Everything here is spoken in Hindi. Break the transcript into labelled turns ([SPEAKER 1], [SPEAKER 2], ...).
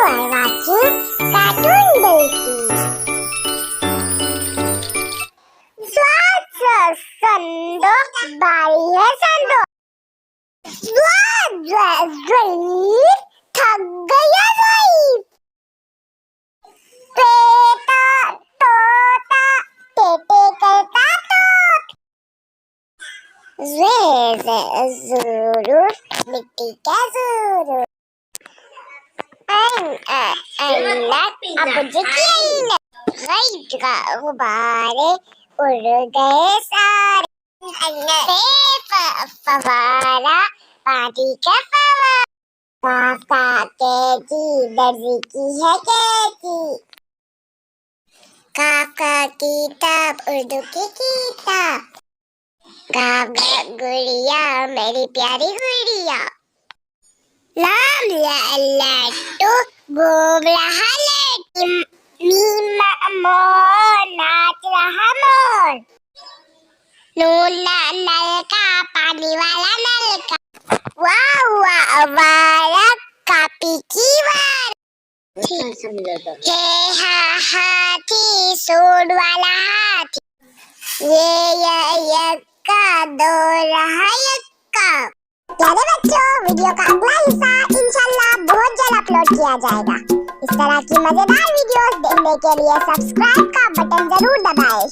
[SPEAKER 1] are watching Cartoon Bulky. संदो बारी है संदो थक गया भाई पेटा तोता टेटे करता तो जरूर मिट्टी का जरूर अब देखिए राइट का गुब्बारे उड़ गए सारे फवारा पानी का फवारा कैची दर्जी की है कैची काका किताब उर्दू की किताब गाँव गुड़िया मेरी प्यारी गुड़िया लाम लट्टू घूम रहा लट्टू नाच रहा मोर नूला नलका पानी वाला नलका वाह वाह कापी की वार हाथी सूंड वाला हाथी ये यक्का दो रहा यक्का। प्यारे बच्चों, वीडियो का अगला हिस्सा इंशाल्लाह बहुत जल्द अपलोड किया जाएगा। इस तरह की मजेदार वीडियोस देखने के लिए सब्सक्राइब का बटन जरूर दबाएं।